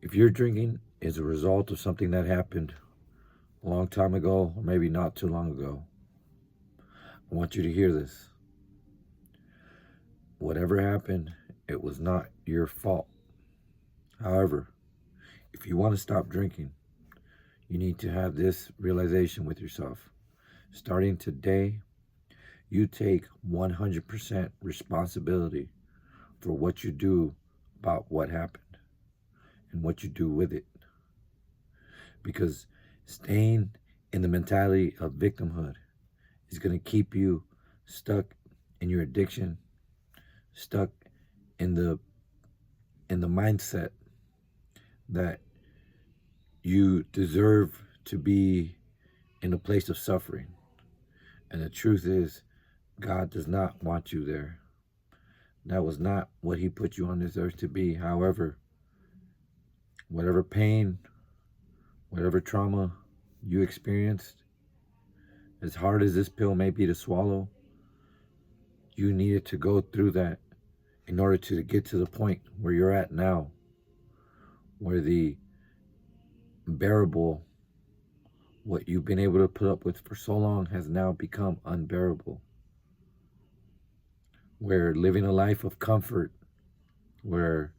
If your drinking is a result of something that happened a long time ago, or maybe not too long ago, I want you to hear this. Whatever happened, it was not your fault. However, if you want to stop drinking, you need to have this realization with yourself. Starting today, you take 100% responsibility for what you do about what happened and what you do with it. Because staying in the mentality of victimhood is going to keep you stuck in your addiction, stuck in the mindset that you deserve to be in a place of suffering. And the truth is, God does not want you there. That was not what he put you on this earth to be. However, whatever pain, whatever trauma you experienced, as hard as this pill may be to swallow, you needed to go through that in order to get to the point where you're at now, where the bearable, what you've been able to put up with for so long, has now become unbearable. Where living a life of comfort, where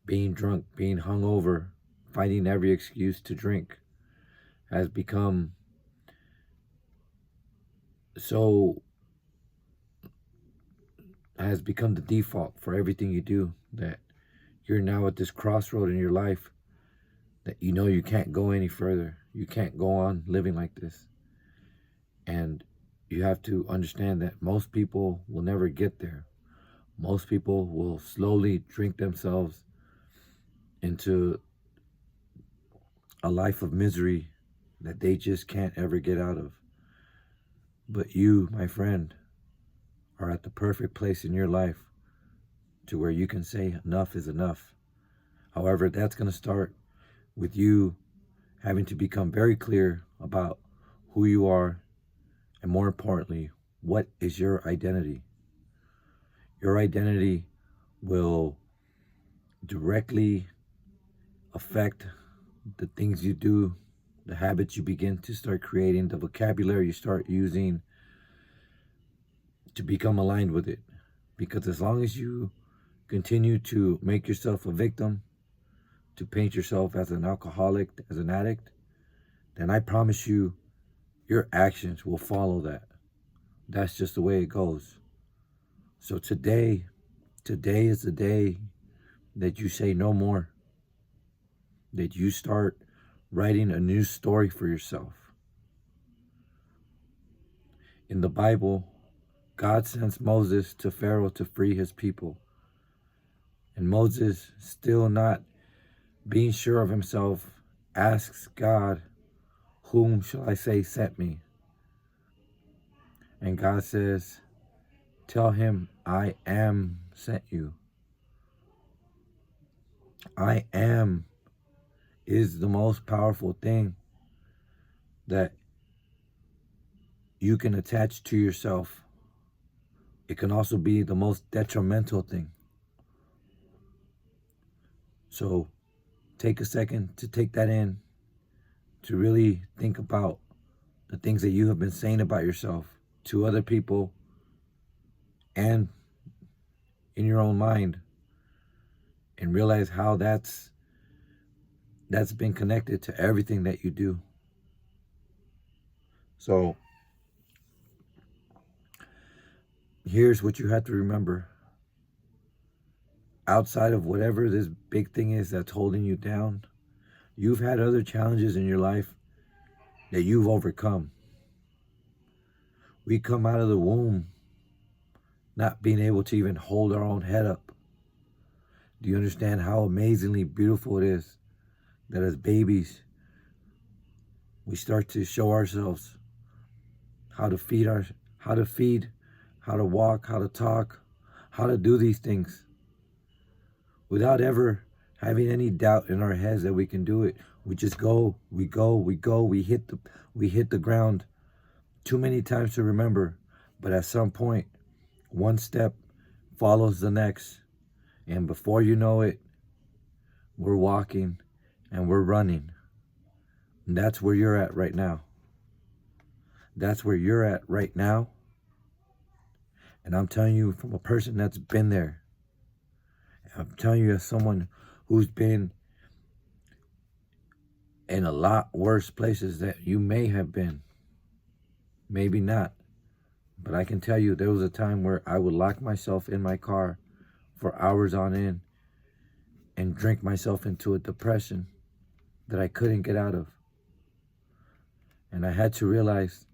being drunk, being hungover, finding every excuse to drink has become the default for everything you do, that you're now at this crossroad in your life that you know you can't go any further. You can't go on living like this. And you have to understand that most people will never get there. Most people will slowly drink themselves into a life of misery that they just can't ever get out of. But you, my friend, are at the perfect place in your life to where you can say enough is enough. However, that's going to start with you having to become very clear about who you are, and more importantly, what is your identity. Your identity will directly affect the things you do, the habits you begin to start creating, the vocabulary you start using to become aligned with it. Because as long as you continue to make yourself a victim, to paint yourself as an alcoholic, as an addict, then I promise you, your actions will follow that. That's just the way it goes. So today is the day that you say no more. That you start writing a new story for yourself. In the Bible, God sends Moses to Pharaoh to free his people. And Moses, still not being sure of himself, asks God, "Whom shall I say sent me?" And God says, "Tell him, I am sent you." I am is the most powerful thing that you can attach to yourself. It can also be the most detrimental thing. So take a second to take that in, to really think about the things that you have been saying about yourself to other people and in your own mind, and realize how that's been connected to everything that you do. So here's what you have to remember. Outside of whatever this big thing is that's holding you down, you've had other challenges in your life that you've overcome. We come out of the womb not being able to even hold our own head up. Do you understand how amazingly beautiful it is that as babies, we start to show ourselves how to feed, how to walk, how to talk, how to do these things without ever having any doubt in our heads that we can do it. We just go, we hit the ground too many times to remember, but at some point, one step follows the next, and before you know it, we're walking and we're running. And that's where you're at right now. That's where you're at right now. And I'm telling you from a person that's been there. I'm telling you as someone who's been in a lot worse places that you may have been. Maybe not. But I can tell you there was a time where I would lock myself in my car for hours on end and drink myself into a depression that I couldn't get out of. And I had to realize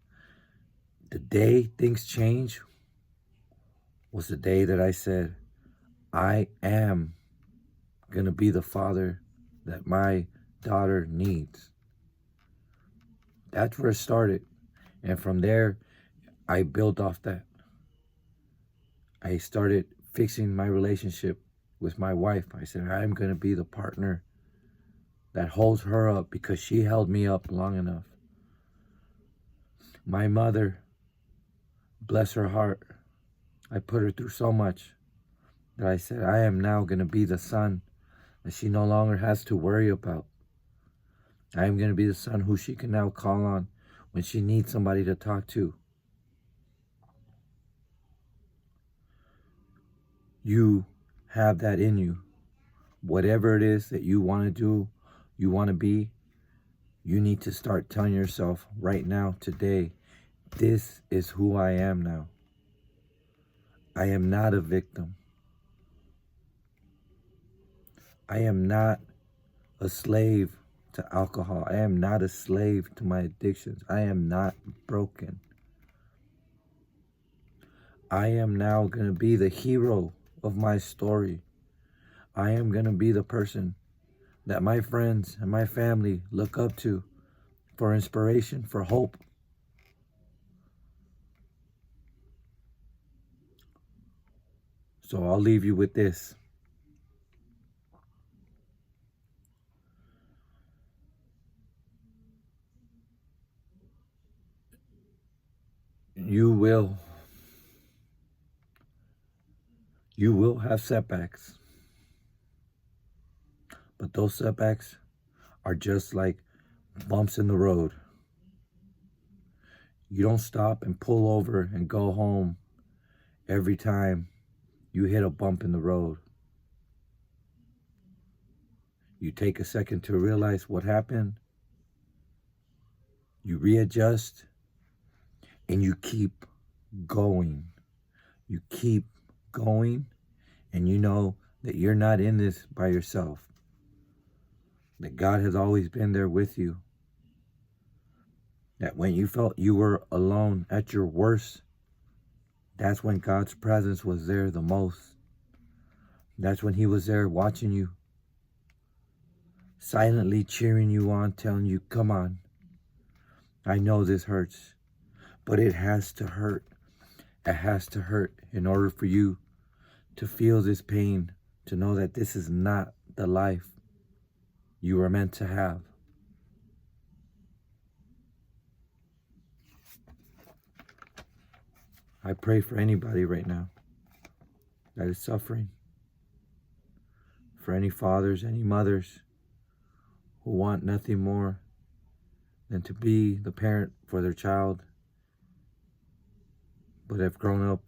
the day things change was the day that I said, I am going to be the father that my daughter needs. That's where it started. And from there, I built off that. I started fixing my relationship with my wife. I said, I'm going to be the partner that holds her up because she held me up long enough. My mother, bless her heart, I put her through so much that I said, I am now going to be the son that she no longer has to worry about. I am going to be the son who she can now call on when she needs somebody to talk to. You have that in you. Whatever it is that you want to do, you want to be, you need to start telling yourself right now, today, this is who I am now. I am not a victim. I am not a slave to alcohol. I am not a slave to my addictions. I am not broken. I am now going to be the hero of my story. I am going to be the person that my friends and my family look up to for inspiration, for hope. So I'll leave you with this. You will have setbacks. But those setbacks are just like bumps in the road. You don't stop and pull over and go home every time you hit a bump in the road. You take a second to realize what happened. You readjust and you keep going. You keep going, and you know that you're not in this by yourself. That God has always been there with you. That when you felt you were alone at your worst, that's when God's presence was there the most. That's when He was there watching you, silently cheering you on, telling you, come on. I know this hurts, but it has to hurt. It has to hurt in order for you to feel this pain, to know that this is not the life you were meant to have. I pray for anybody right now that is suffering, for any fathers, any mothers who want nothing more than to be the parent for their child, but have grown up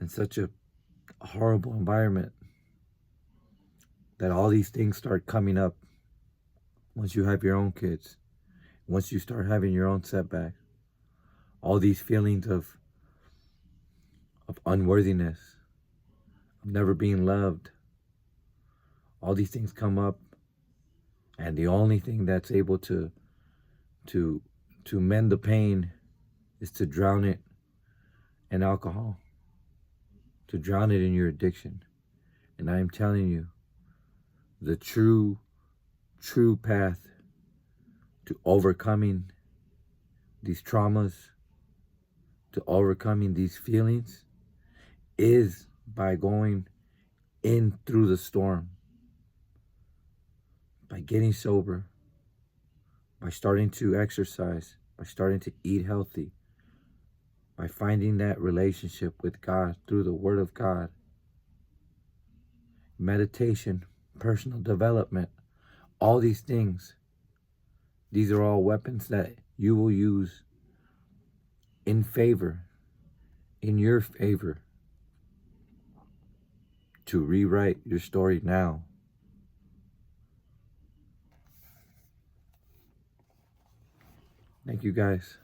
in such a horrible environment that all these things start coming up once you have your own kids, once you start having your own setbacks. All these feelings of unworthiness, of never being loved, all these things come up, and the only thing that's able to mend the pain is to drown it in alcohol, to drown it in your addiction. And I am telling you, the true path to overcoming these traumas, to overcoming these feelings, is by going in through the storm, by getting sober, by starting to exercise, by starting to eat healthy, by finding that relationship with God through the Word of God, meditation, personal development, All these things, these are all weapons that you will use in your favor, to rewrite your story now. Thank you, guys.